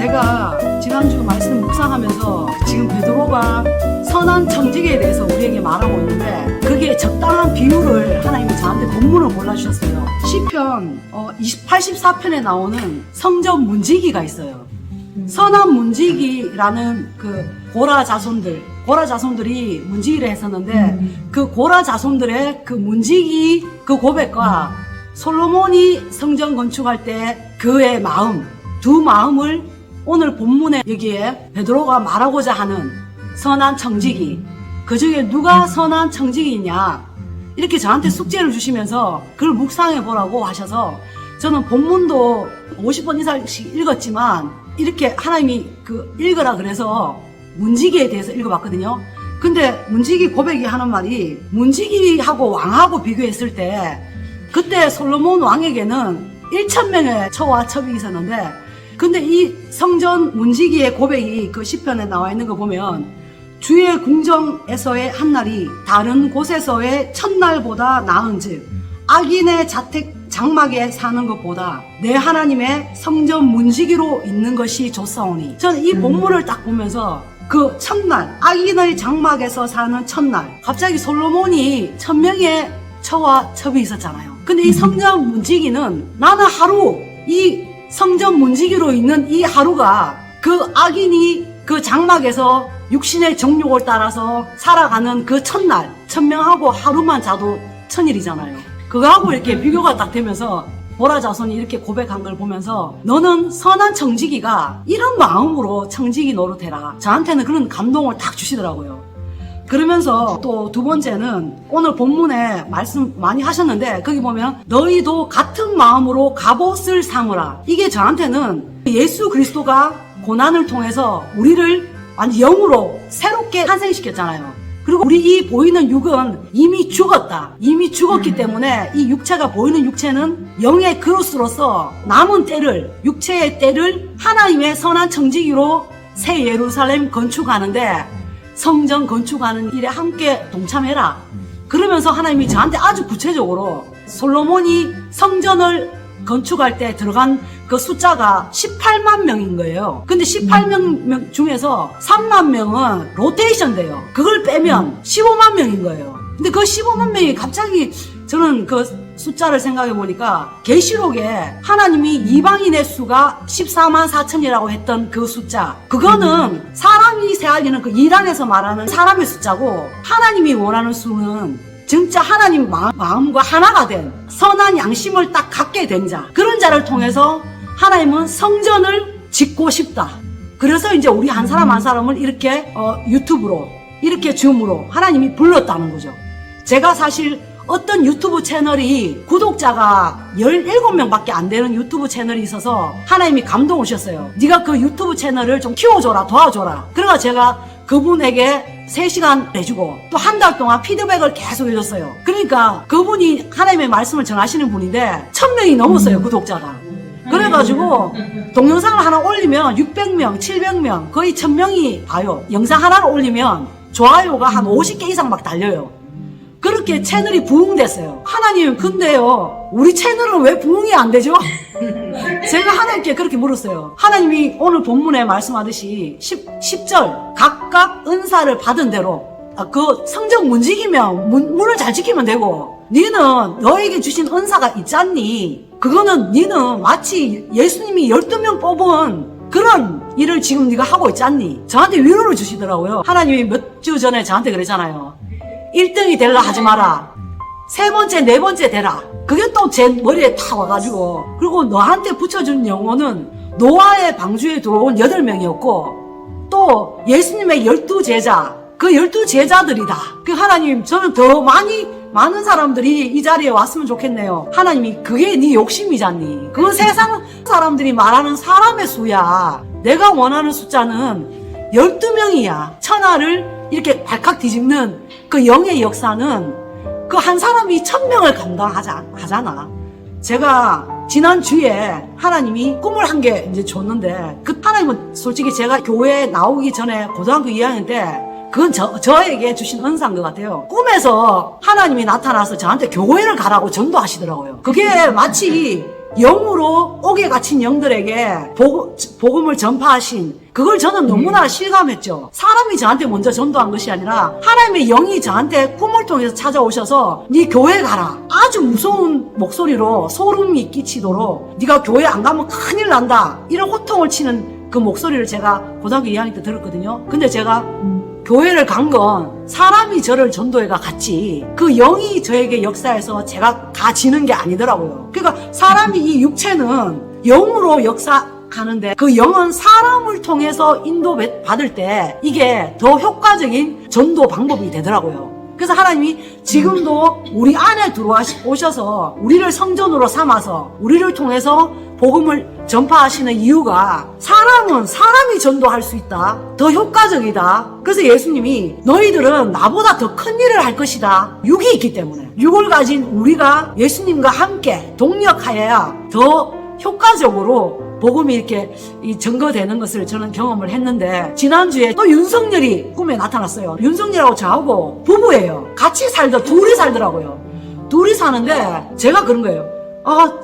제가 지난주 말씀 묵상하면서 지금 베드로가 선한 청지기에 대해서 우리에게 말하고 있는데 그게 적당한 비유를 하나님이 저한테 본문을 골라주셨어요. 시편 84편에 나오는 성전 문지기가 있어요. 선한 문지기라는 그 고라 자손들이 문지기를 했었는데 그 고라 자손들의 그 문지기 그 고백과 솔로몬이 성전 건축할 때 그의 마음, 두 마음을 오늘 본문에 여기에 베드로가 말하고자 하는 선한 청지기, 그 중에 누가 선한 청지기냐 이렇게 저한테 숙제를 주시면서 그걸 묵상해 보라고 하셔서 저는 본문도 50번 이상씩 읽었지만 이렇게 하나님이 그 읽으라 그래서 문지기에 대해서 읽어봤거든요. 근데 문지기 고백이 하는 말이 문지기하고 왕하고 비교했을 때 그때 솔로몬 왕에게는 1,000명의 처와 첩이 있었는데 근데 이 성전 문지기의 고백이 그 시편에 나와 있는 거 보면 주의 궁정에서의 한 날이 다른 곳에서의 첫날보다 나은즉 악인의 자택 장막에 사는 것보다 내 하나님의 성전 문지기로 있는 것이 좋사오니 저는 이 본문을 딱 보면서 그 첫날 악인의 장막에서 사는 첫날 갑자기 솔로몬이 1,000명의 처와 첩이 있었잖아요. 근데 이 성전 문지기는 나는 하루 이 성전 문지기로 있는 이 하루가 그 악인이 그 장막에서 육신의 정욕을 따라서 살아가는 그 첫날 1,000명하고 하루만 자도 1,000일이잖아요. 그거하고 이렇게 비교가 딱 되면서 보라 자손이 이렇게 고백한 걸 보면서 너는 선한 청지기가 이런 마음으로 청지기 노릇해라. 저한테는 그런 감동을 딱 주시더라고요. 그러면서 또 두 번째는 오늘 본문에 말씀 많이 하셨는데 거기 보면 너희도 같은 마음으로 갑옷을 삼으라. 이게 저한테는 예수 그리스도가 고난을 통해서 우리를 완전 영으로 새롭게 탄생시켰잖아요. 그리고 우리 이 보이는 육은 이미 죽었다. 이미 죽었기 때문에 이 육체가 보이는 육체는 영의 그릇으로서 남은 때를 육체의 때를 하나님의 선한 청지기로 새 예루살렘 건축하는데 성전 건축하는 일에 함께 동참해라. 그러면서 하나님이 저한테 아주 구체적으로 솔로몬이 성전을 건축할 때 들어간 그 숫자가 18만 명인 거예요. 근데 18명 중에서 3만 명은 로테이션 돼요. 그걸 빼면 15만 명인 거예요. 근데 그 15만 명이 갑자기 저는 그 숫자를 생각해 보니까 계시록에 하나님이 이방인의 수가 14만 4천이라고 했던 그 숫자, 그거는 사람이 세알리는 그 이란에서 말하는 사람의 숫자고 하나님이 원하는 수는 진짜 하나님 마음과 하나가 된 선한 양심을 딱 갖게 된 자, 그런 자를 통해서 하나님은 성전을 짓고 싶다. 그래서 이제 우리 한 사람 한 사람을 이렇게 유튜브로 이렇게 줌으로 하나님이 불렀다는 거죠. 제가 사실 어떤 유튜브 채널이 구독자가 17명밖에 안 되는 유튜브 채널이 있어서 하나님이 감동을 주셨어요. 네가 그 유튜브 채널을 좀 키워줘라, 도와줘라. 그래서 제가 그분에게 3시간 내주고 또 한 달 동안 피드백을 계속 해줬어요. 그러니까 그분이 하나님의 말씀을 전하시는 분인데 1,000명이 넘었어요, 구독자가. 그래가지고 동영상을 하나 올리면 600명, 700명, 거의 1,000명이 봐요. 영상 하나를 올리면 좋아요가 한 50개 이상 막 달려요. 그렇게 채널이 부흥됐어요. 하나님, 근데요, 우리 채널은 왜 부흥이 안 되죠? 제가 하나님께 그렇게 물었어요. 하나님이 오늘 본문에 말씀하듯이 10절 각각 은사를 받은 대로 그 성전 문지기면 문을 잘 지키면 되고 니는 너에게 주신 은사가 있잖니. 그거는 니는 마치 예수님이 12명 뽑은 그런 일을 지금 네가 하고 있잖니. 저한테 위로를 주시더라고요. 하나님이 몇 주 전에 저한테 그랬잖아요. 1등이 되려 하지 마라. 3번째, 4번째 되라. 그게 또 제 머리에 탁 와가지고. 그리고 너한테 붙여준 영혼은 노아의 방주에 들어온 8명이었고 또 예수님의 12제자, 그 12제자들이다. 그 하나님, 저는 더 많은 사람들이 이 자리에 왔으면 좋겠네요. 하나님이 그게 네 욕심이잖니. 그건 세상 사람들이 말하는 사람의 수야. 내가 원하는 숫자는 12명이야. 천하를 이렇게 발칵 뒤집는 그 영의 역사는 그 한 사람이 1,000명을 감당하잖아. 제가 지난주에 하나님이 꿈을 한 개 이제 줬는데 그 하나님은 솔직히 제가 교회에 나오기 전에 고등학교 2학년 때 그건 저에게 주신 은사인 것 같아요. 꿈에서 하나님이 나타나서 저한테 교회를 가라고 전도하시더라고요. 그게 마치 영으로 옥에 갇힌 영들에게 복음을 전파하신 그걸 저는 너무나 실감했죠. 사람이 저한테 먼저 전도한 것이 아니라 하나님의 영이 저한테 꿈을 통해서 찾아오셔서 네 교회 가라. 아주 무서운 목소리로 소름이 끼치도록 네가 교회 안 가면 큰일 난다. 이런 호통을 치는 그 목소리를 제가 고등학교 2학년 때 들었거든요. 근데 제가 교회를 간 건 사람이 저를 전도해가 갔지 그 영이 저에게 역사해서 제가 가지는 게 아니더라고요. 그러니까 사람이 이 육체는 영으로 역사하는데 그 영은 사람을 통해서 인도받을 때 이게 더 효과적인 전도 방법이 되더라고요. 그래서 하나님이 지금도 우리 안에 들어오셔서 우리를 성전으로 삼아서 우리를 통해서 복음을 전파하시는 이유가 사람은 사람이 전도할 수 있다. 더 효과적이다. 그래서 예수님이 너희들은 나보다 더 큰 일을 할 것이다. 육이 있기 때문에. 육을 가진 우리가 예수님과 함께 동력하여야 더 효과적으로 복음이 이렇게 증거되는 것을 저는 경험을 했는데 지난주에 또 윤석열이 꿈에 나타났어요. 윤석열하고 저하고 부부예요. 같이 둘이 살더라고요. 둘이 사는데 제가 그런 거예요.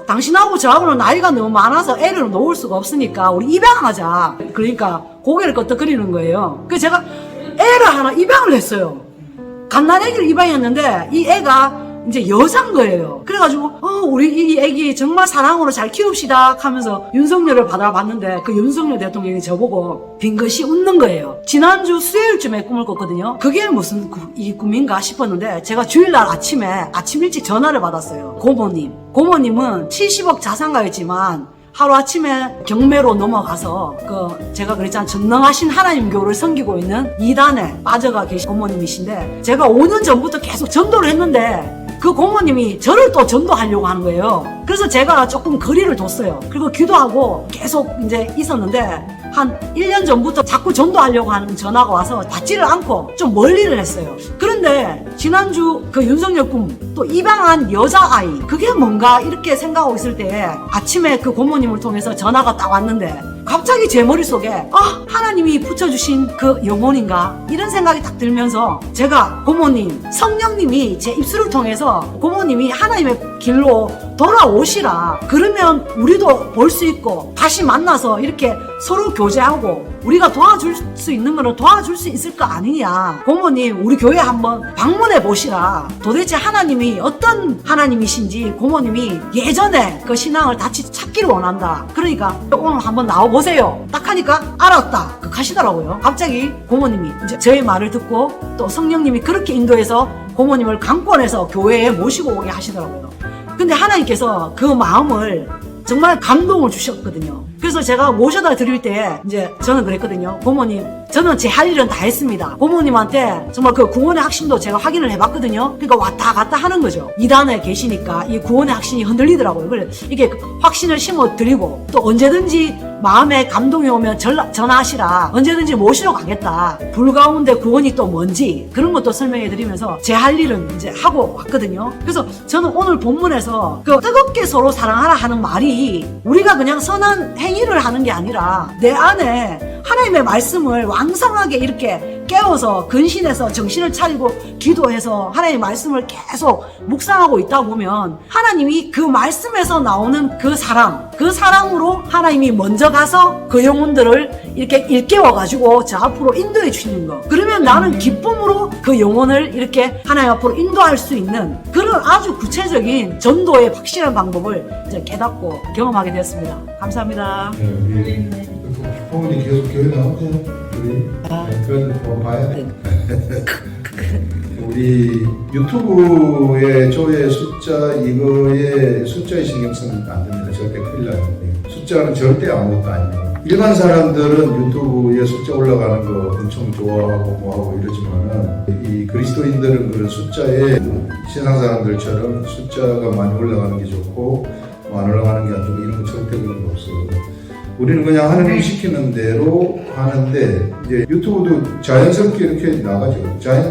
당신하고 저하고는 나이가 너무 많아서 애를 놓을 수가 없으니까 우리 입양하자. 그러니까 고개를 끄덕거리는 거예요. 그래서 제가 애를 하나 입양을 했어요. 갓난애기를 입양했는데 이 애가 이제 여자인 거예요. 그래가지고 우리 이 애기 정말 사랑으로 잘 키웁시다 하면서 윤석열을 받아봤는데 그 윤석열 대통령이 저보고 빙긋이 웃는 거예요. 지난주 수요일쯤에 꿈을 꿨거든요. 그게 무슨 이 꿈인가 싶었는데 제가 주일날 아침 일찍 전화를 받았어요. 고모님은 70억 자산가였지만 하루아침에 경매로 넘어가서 제가 그랬잖아요. 전능하신 하나님 교를 섬기고 있는 이단에 빠져가 계신 고모님이신데 제가 5년 전부터 계속 전도를 했는데 그 고모님이 저를 또 전도하려고 하는 거예요. 그래서 제가 조금 거리를 뒀어요. 그리고 기도하고 계속 이제 있었는데 한 1년 전부터 자꾸 전도하려고 하는 전화가 와서 받지를 않고 좀 멀리를 했어요. 그런데 지난주 그 윤석열 꿈 또 입양한 여자아이 그게 뭔가 이렇게 생각하고 있을 때 아침에 그 고모님을 통해서 전화가 딱 왔는데 갑자기 제 머릿속에 하나님이 붙여주신 그 영혼인가 이런 생각이 딱 들면서 제가 고모님 성령님이 제 입술을 통해서 고모님이 하나님의 길로 돌아오시라. 그러면 우리도 볼 수 있고 다시 만나서 이렇게 서로 교제하고 우리가 도와줄 수 있는 거는 도와줄 수 있을 거 아니냐. 고모님 우리 교회 한번 방문해 보시라. 도대체 하나님이 어떤 하나님이신지 고모님이 예전에 그 신앙을 다시 찾기를 원한다. 그러니까 오늘 한번 나와보세요. 딱 하니까 알았다. 하시더라고요. 갑자기 고모님이 이제 저의 말을 듣고 또 성령님이 그렇게 인도해서 고모님을 강권해서 교회에 모시고 오게 하시더라고요. 근데 하나님께서 그 마음을 정말 감동을 주셨거든요. 그래서 제가 모셔다 드릴 때 이제 저는 그랬거든요. 고모님 저는 제 할 일은 다 했습니다. 고모님한테 정말 그 구원의 확신도 제가 확인을 해봤거든요. 그러니까 왔다 갔다 하는 거죠. 이단에 계시니까 이 구원의 확신이 흔들리더라고요. 그래 이게 확신을 심어드리고 또 언제든지 마음에 감동이 오면 전화하시라. 언제든지 모시러 가겠다. 불 가운데 구원이 또 뭔지 그런 것도 설명해드리면서 제 할 일은 이제 하고 왔거든요. 그래서 저는 오늘 본문에서 그 뜨겁게 서로 사랑하라 하는 말이 우리가 그냥 선한 행위를 하는 게 아니라 내 안에 하나님의 말씀을 왕성하게 이렇게 깨워서 근신해서 정신을 차리고 기도해서 하나님의 말씀을 계속 묵상하고 있다 보면 하나님이 그 말씀에서 나오는 그 사랑으로 하나님이 먼저 가서 그 영혼들을 이렇게 일깨워가지고 저 앞으로 인도해 주시는 거. 그러면 나는 기쁨으로 그 영혼을 이렇게 하나님 앞으로 인도할 수 있는 그런 아주 구체적인 전도의 확실한 방법을 이제 깨닫고 경험하게 되었습니다. 감사합니다. 우리 부모님 계속 교회 나오세요. 우리 그건 봐야 돼. 우리 유튜브의 조회 숫자 이거에 숫자에 신경 쓰면 안 됩니다. 절대 큰일 나요. 숫자는 절대 아무것도 아닙니다. 일반 사람들은 유튜브에 숫자 올라가는 거 엄청 좋아하고 뭐하고 이러지만은 이 그리스도인들은 그런 숫자에 세상 사람들처럼 숫자가 많이 올라가는 게 좋고 안 올라가는 게 안 좋고 이런 거 절대 그런 거 없어요. 우리는 그냥 하나님 시키는 대로 하는데 이제 유튜브도 자연스럽게 이렇게 나가죠.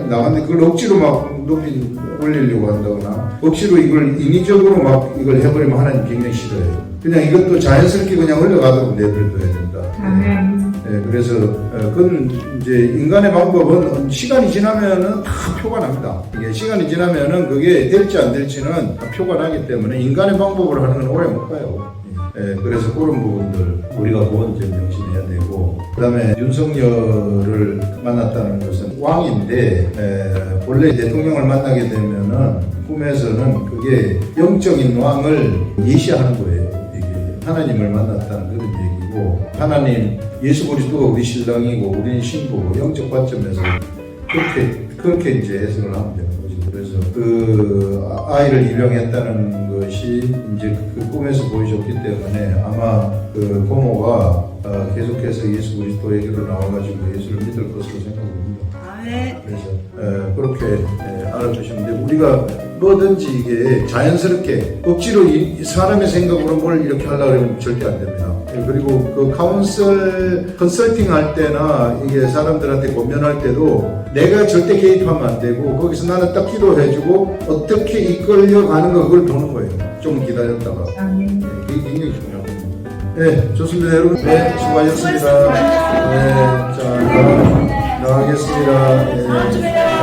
나갔는데 그걸 억지로 막 높이 올리려고 한다거나 억지로 이걸 인위적으로 막 이걸 해버리면 하나님 굉장히 싫어요. 그냥 이것도 자연스럽게 그냥 올라가도록 내버려둬야 된다. 그래서 그건 이제 인간의 방법은 시간이 지나면은 다 표가 납니다. 이게 시간이 지나면은 그게 될지 안 될지는 다 표가 나기 때문에 인간의 방법으로 하는 건 오래 못 가요. 그래서 그런 부분들 우리가 그건 좀 명심해야 되고, 그다음에 윤석열을 만났다는 것은 왕인데 본래 대통령을 만나게 되면은 꿈에서는 그게 영적인 왕을 예시하는 거예요. 이게 하나님을 만났다는 그런 얘기고, 하나님 예수 그리스도가 우리 신랑이고 우리는 신부고 영적 관점에서 그렇게 이제 해석을 하면 되는 거죠. 그래서 그 아이를 입양했다는 것이 이제 그 꿈에서 보여줬기 때문에 아마 그 고모가 계속해서 예수 그리스도에게로 나와가지고 예수를 믿을 것으로 생각합니다. 네. 그래서 그렇게 알아두시면 돼요. 우리가 뭐든지 이게 자연스럽게 억지로 이 사람의 생각으로 뭘 이렇게 하려고 하면 절대 안 됩니다. 그리고 그 컨설팅 할 때나 이게 사람들한테 권면할 때도 내가 절대 개입하면 안 되고, 거기서 나는 딱 기도해주고 어떻게 이끌려가는 거 그걸 보는 거예요. 좀 기다렸다가. 그게 굉장히 중요합니다. 네, 좋습니다. 여러분. 네, 수고하셨습니다. 네, 자, 나가겠습니다. 네.